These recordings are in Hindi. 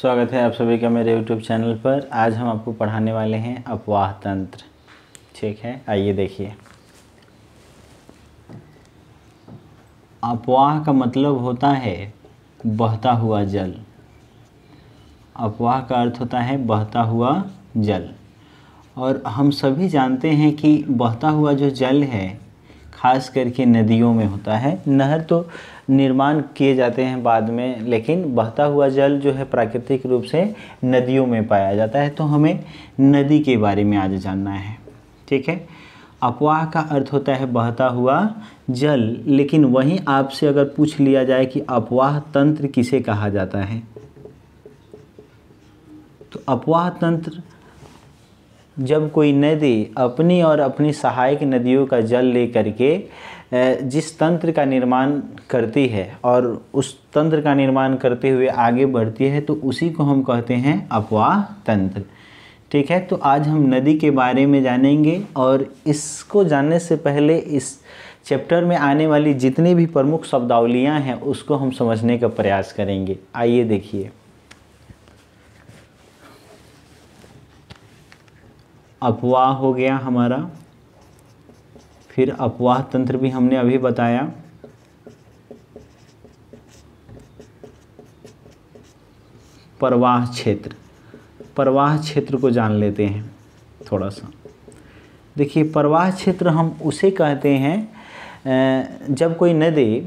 स्वागत है आप सभी का मेरे YouTube चैनल पर। आज हम आपको पढ़ाने वाले हैं अपवाह तंत्र। ठीक है, आइए देखिए। अपवाह का मतलब होता है बहता हुआ जल। अपवाह का अर्थ होता है बहता हुआ जल। और हम सभी जानते हैं कि बहता हुआ जो जल है खास करके नदियों में होता है। नहर तो निर्माण किए जाते हैं बाद में, लेकिन बहता हुआ जल जो है प्राकृतिक रूप से नदियों में पाया जाता है। तो हमें नदी के बारे में आज जानना है। ठीक है, अपवाह का अर्थ होता है बहता हुआ जल। लेकिन वहीं आपसे अगर पूछ लिया जाए कि अपवाह तंत्र किसे कहा जाता है, तो अपवाह तंत्र जब कोई नदी अपनी और अपनी सहायक नदियों का जल लेकर के जिस तंत्र का निर्माण करती है और उस तंत्र का निर्माण करते हुए आगे बढ़ती है, तो उसी को हम कहते हैं अपवाह तंत्र। ठीक है, तो आज हम नदी के बारे में जानेंगे और इसको जानने से पहले इस चैप्टर में आने वाली जितनी भी प्रमुख शब्दावलियाँ हैं उसको हम समझने का प्रयास करेंगे। आइए देखिए। अपवाह हो गया हमारा, फिर अपवाह तंत्र भी हमने अभी बताया। प्रवाह क्षेत्र, प्रवाह क्षेत्र को जान लेते हैं थोड़ा सा। देखिए, प्रवाह क्षेत्र हम उसे कहते हैं जब कोई नदी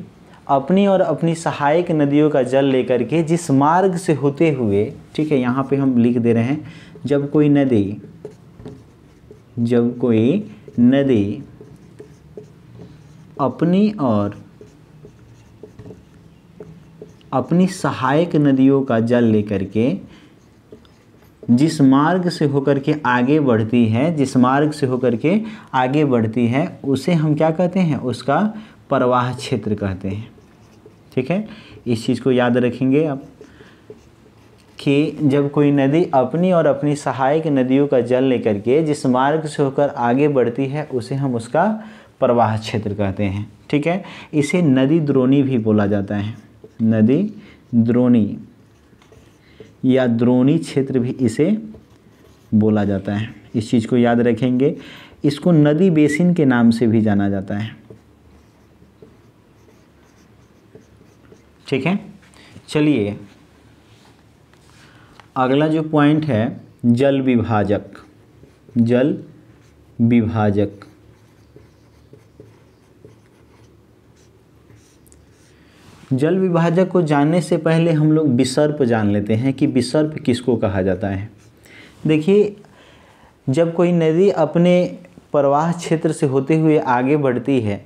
अपनी और अपनी सहायक नदियों का जल लेकर के जिस मार्ग से होते हुए, ठीक है, यहाँ पे हम लिख दे रहे हैं, जब कोई नदी अपनी और अपनी सहायक नदियों का जल लेकर के जिस मार्ग से होकर के आगे बढ़ती है, उसे हम क्या कहते हैं, उसका प्रवाह क्षेत्र कहते हैं। ठीक है, इस चीज़ को याद रखेंगे आप कि जब कोई नदी अपनी और अपनी सहायक नदियों का जल लेकर के जिस मार्ग से होकर आगे बढ़ती है उसे हम उसका प्रवाह क्षेत्र कहते हैं। ठीक है, इसे नदी द्रोणी भी बोला जाता है। नदी द्रोणी या द्रोणी क्षेत्र भी इसे बोला जाता है। इस चीज़ को याद रखेंगे। इसको नदी बेसिन के नाम से भी जाना जाता है। ठीक है, चलिए अगला जो पॉइंट है, जल विभाजक। जल विभाजक, जल विभाजक को जानने से पहले हम लोग विसर्प जान लेते हैं कि विसर्प किसको कहा जाता है। देखिए, जब कोई नदी अपने प्रवाह क्षेत्र से होते हुए आगे बढ़ती है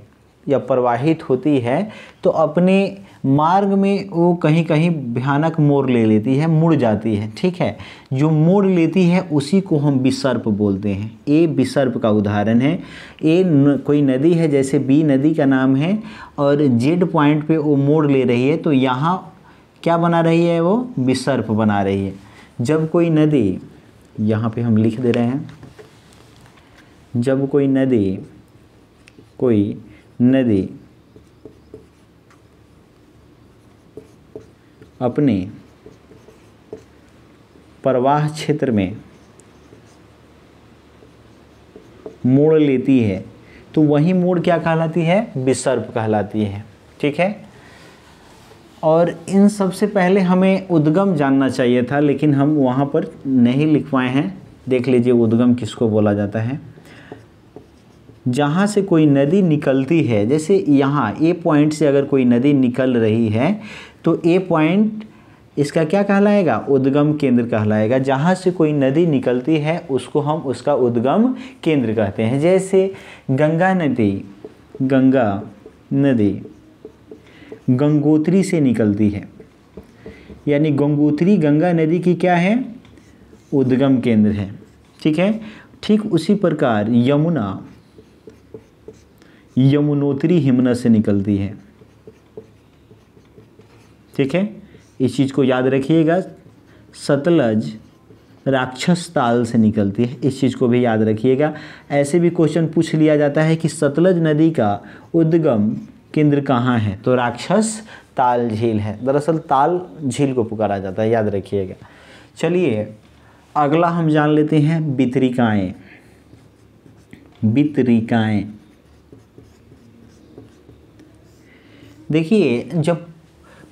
या प्रवाहित होती है, तो अपने मार्ग में वो कहीं कहीं भयानक मोड़ ले लेती है, मुड़ जाती है। ठीक है, जो मोड़ लेती है उसी को हम विसर्प बोलते हैं। ए विसर्प का उदाहरण है। कोई नदी है, जैसे बी नदी का नाम है और जेड पॉइंट पे वो मोड़ ले रही है, तो यहाँ क्या बना रही है, वो विसर्प बना रही है। जब कोई नदी, यहाँ पे हम लिख दे रहे हैं, जब कोई नदी अपने प्रवाह क्षेत्र में मोड़ लेती है, तो वही मोड़ क्या कहलाती है, विसर्प कहलाती है। ठीक है, और इन सब से पहले हमें उद्गम जानना चाहिए था, लेकिन हम वहाँ पर नहीं लिख पाए हैं। देख लीजिए उद्गम किसको बोला जाता है। जहाँ से कोई नदी निकलती है, जैसे यहाँ ए पॉइंट से अगर कोई नदी निकल रही है तो ए पॉइंट इसका क्या कहलाएगा, उद्गम केंद्र कहलाएगा। जहाँ से कोई नदी निकलती है उसको हम उसका उद्गम केंद्र कहते हैं। जैसे गंगा नदी गंगोत्री से निकलती है, यानी गंगोत्री गंगा नदी की क्या है, उद्गम केंद्र है। ठीक है, ठीक उसी प्रकार यमुनोत्री हिमना से निकलती है। ठीक है, इस चीज़ को याद रखिएगा। सतलज राक्षस ताल से निकलती है, इस चीज़ को भी याद रखिएगा। ऐसे भी क्वेश्चन पूछ लिया जाता है कि सतलज नदी का उद्गम केंद्र कहाँ है, तो राक्षस ताल झील है। दरअसल ताल झील को पुकारा जाता है, याद रखिएगा। चलिए अगला हम जान लेते हैं वितरिकाएं। वितरिकाएं, देखिए जब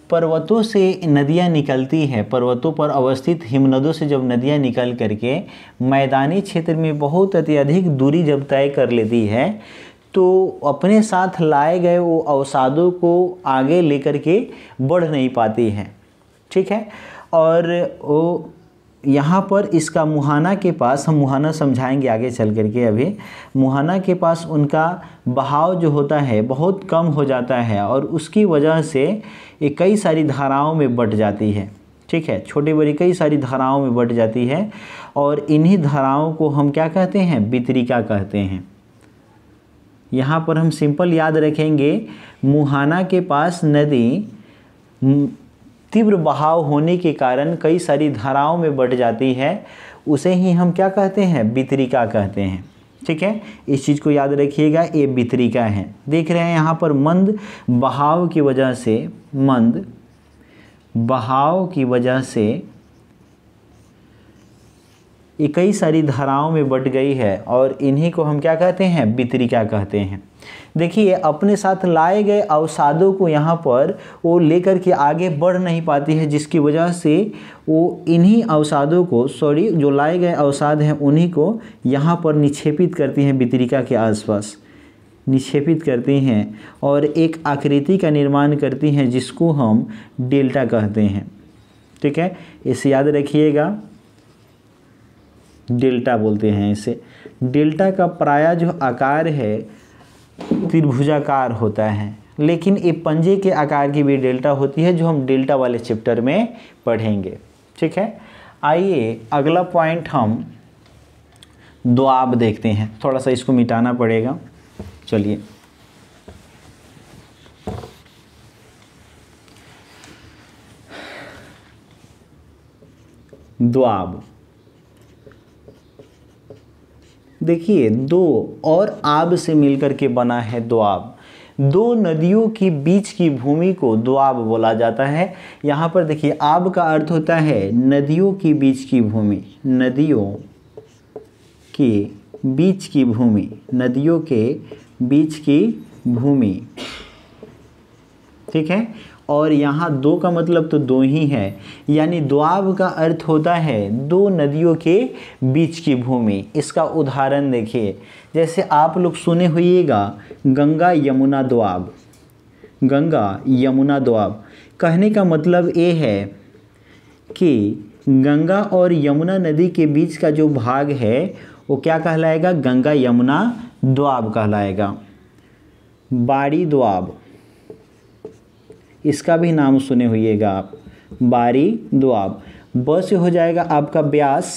पर्वतों से नदियां निकलती हैं, पर्वतों पर अवस्थित हिमनदों से जब नदियां निकल करके मैदानी क्षेत्र में बहुत अत्यधिक दूरी जब तय कर लेती है तो अपने साथ लाए गए वो अवसादों को आगे लेकर के बढ़ नहीं पाती हैं, ठीक है। और वो यहाँ पर इसका मुहाना के पास, हम मुहाना समझाएंगे आगे चल करके, अभी मुहाना के पास उनका बहाव जो होता है बहुत कम हो जाता है और उसकी वजह से ये कई सारी धाराओं में बट जाती है, ठीक है। छोटी बड़ी कई सारी धाराओं में बट जाती है और इन्हीं धाराओं को हम क्या कहते हैं, वितरिका कहते हैं। यहाँ पर हम सिंपल याद रखेंगे, मुहाना के पास नदी तीव्र बहाव होने के कारण कई सारी धाराओं में बट जाती है, उसे ही हम क्या कहते हैं, वितरिका कहते हैं, ठीक है। इस चीज़ को याद रखिएगा, ये वितरिका है। देख रहे हैं यहाँ पर मंद बहाव की वजह से, मंद बहाव की वजह से ये कई सारी धाराओं में बट गई है और इन्हीं को हम क्या कहते हैं, वितरिका कहते हैं। देखिए अपने साथ लाए गए अवसादों को यहाँ पर वो लेकर के आगे बढ़ नहीं पाती है, जिसकी वजह से वो इन्हीं अवसादों को, जो लाए गए अवसाद हैं उन्हीं को यहाँ पर निक्षेपित करती हैं, वितरिका के आसपास निक्षेपित करती हैं और एक आकृति का निर्माण करती हैं जिसको हम डेल्टा कहते हैं, ठीक है। इसे याद रखिएगा, डेल्टा बोलते हैं इसे। डेल्टा का प्रायः जो आकार है त्रिभुजाकार होता है, लेकिन ये पंजे के आकार की भी डेल्टा होती है जो हम डेल्टा वाले चैप्टर में पढ़ेंगे, ठीक है। आइए अगला पॉइंट हम दोआब देखते हैं। थोड़ा सा इसको मिटाना पड़ेगा, चलिए। दोआब, देखिए दो और आब से मिलकर के बना है दोआब। दो नदियों की बीच की भूमि को दोआब बोला जाता है। यहाँ पर देखिए आब का अर्थ होता है नदियों की बीच की भूमि, नदियों की बीच की भूमि, नदियों के बीच की भूमि, ठीक है। और यहाँ दो का मतलब तो दो ही है, यानी दोआब का अर्थ होता है दो नदियों के बीच की भूमि। इसका उदाहरण देखिए, जैसे आप लोग सुने होइएगा गंगा यमुना दोआब, गंगा यमुना दोआब। कहने का मतलब ये है कि गंगा और यमुना नदी के बीच का जो भाग है वो क्या कहलाएगा, गंगा यमुना दोआब कहलाएगा। बाड़ी दोआब, इसका भी नाम सुने होइएगा आप, बारी दोआब। ब से हो जाएगा आपका ब्यास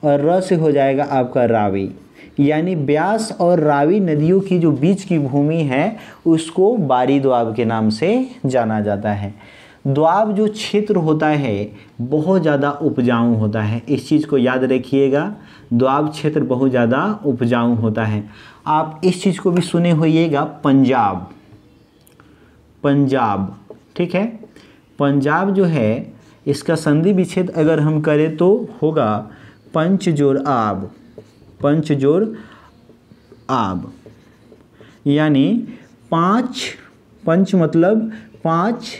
और र से हो जाएगा आपका रावी, यानी ब्यास और रावी नदियों की जो बीच की भूमि है उसको बारी दोआब के नाम से जाना जाता है। दोआब जो क्षेत्र होता है बहुत ज़्यादा उपजाऊ होता है, इस चीज़ को याद रखिएगा, दोआब क्षेत्र बहुत ज़्यादा उपजाऊ होता है। आप इस चीज़ को भी सुने होइएगा पंजाब, पंजाब, ठीक है। पंजाब जो है इसका संधि विच्छेद अगर हम करें तो होगा पंच जोड़ आब, पंच जोड़ आब, यानी पाँच, पंच मतलब पाँच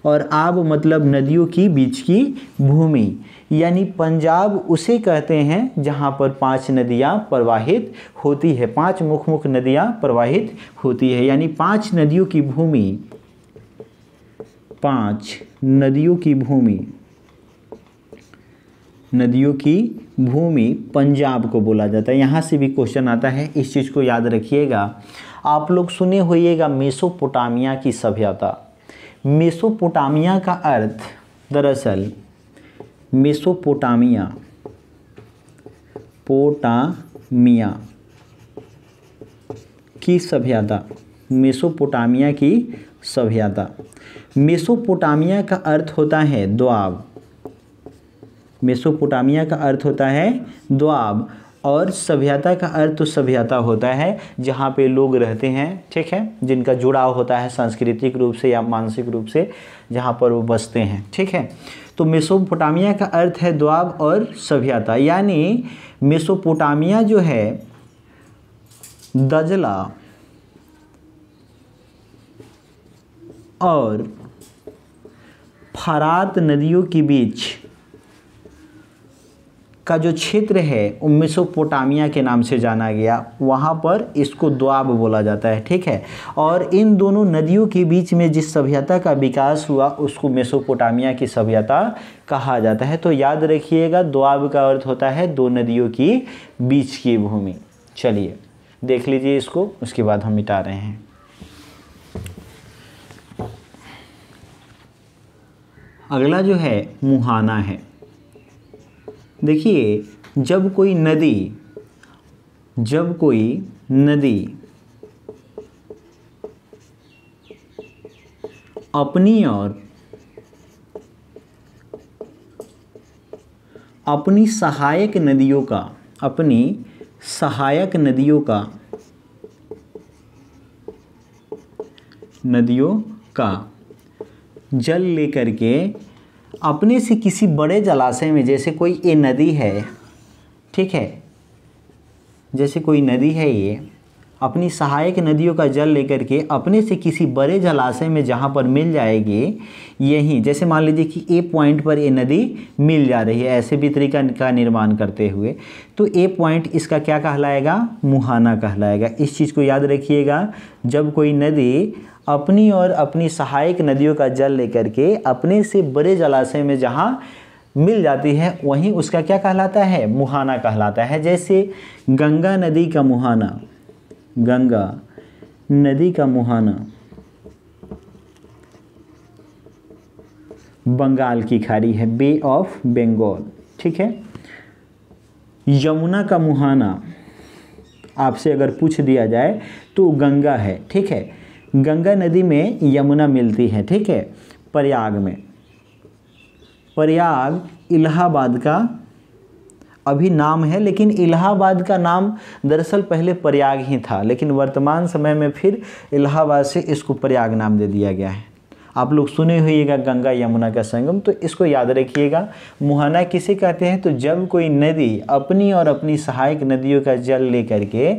और आब मतलब नदियों की बीच की भूमि, यानी पंजाब उसे कहते हैं जहाँ पर पांच नदियाँ प्रवाहित होती है, पांच मुख्य मुख्य नदियाँ प्रवाहित होती है, यानी पांच नदियों की भूमि, पांच नदियों की भूमि, नदियों की भूमि पंजाब को बोला जाता है। यहाँ से भी क्वेश्चन आता है, इस चीज़ को याद रखिएगा। आप लोग सुने होइएगा मेसोपोटामिया की सभ्यता। मेसोपोटामिया का अर्थ दरअसल मेसोपोटामिया, पोटामिया की सभ्यता, मेसोपोटामिया की सभ्यता। मेसोपोटामिया का अर्थ होता है दोआब, मेसोपोटामिया का अर्थ होता है दोआब और सभ्यता का अर्थ तो सभ्यता होता है जहाँ पे लोग रहते हैं, ठीक है, जिनका जुड़ाव होता है सांस्कृतिक रूप से या मानसिक रूप से, जहाँ पर वो बसते हैं, ठीक है। तो मेसोपोटामिया का अर्थ है द्वाब और सभ्यता, यानी मेसोपोटामिया जो है दजला और फरात नदियों के बीच का जो क्षेत्र है वो मेसोपोटामिया के नाम से जाना गया, वहाँ पर इसको द्वाब बोला जाता है, ठीक है। और इन दोनों नदियों के बीच में जिस सभ्यता का विकास हुआ उसको मेसोपोटामिया की सभ्यता कहा जाता है। तो याद रखिएगा, द्वाब का अर्थ होता है दो नदियों की बीच की भूमि। चलिए देख लीजिए इसको, उसके बाद हम मिटा रहे हैं। अगला जो है मुहाना है। देखिए, जब कोई नदी अपनी और अपनी सहायक नदियों का जल लेकर के अपने से किसी बड़े जलाशय में, जैसे कोई ये नदी है, ठीक है, जैसे कोई नदी है, ये अपनी सहायक नदियों का जल लेकर के अपने से किसी बड़े जलाशय में जहाँ पर मिल जाएगी, यहीं जैसे मान लीजिए कि ए पॉइंट पर ये नदी मिल जा रही है, ऐसे भी तरीका का निर्माण करते हुए, तो ए पॉइंट इसका क्या कहलाएगा? मुहाना कहलाएगा। इस चीज़ को याद रखिएगा। जब कोई नदी अपनी और अपनी सहायक नदियों का जल लेकर के अपने से बड़े जलाशय में जहाँ मिल जाती है, वहीं उसका क्या कहलाता है? मुहाना कहलाता है। जैसे गंगा नदी का मुहाना बंगाल की खाड़ी है, बे ऑफ बंगाल, ठीक है। यमुना का मुहाना आपसे अगर पूछ दिया जाए तो गंगा है, ठीक है। गंगा नदी में यमुना मिलती है, ठीक है। प्रयाग इलाहाबाद का अभी नाम है, लेकिन इलाहाबाद का नाम दरअसल पहले प्रयाग ही था, लेकिन वर्तमान समय में फिर इलाहाबाद से इसको प्रयाग नाम दे दिया गया है। आप लोग सुने होइएगा गंगा यमुना का संगम, तो इसको याद रखिएगा। मुहाना किसे कहते हैं? तो जब कोई नदी अपनी और अपनी सहायक नदियों का जल लेकर के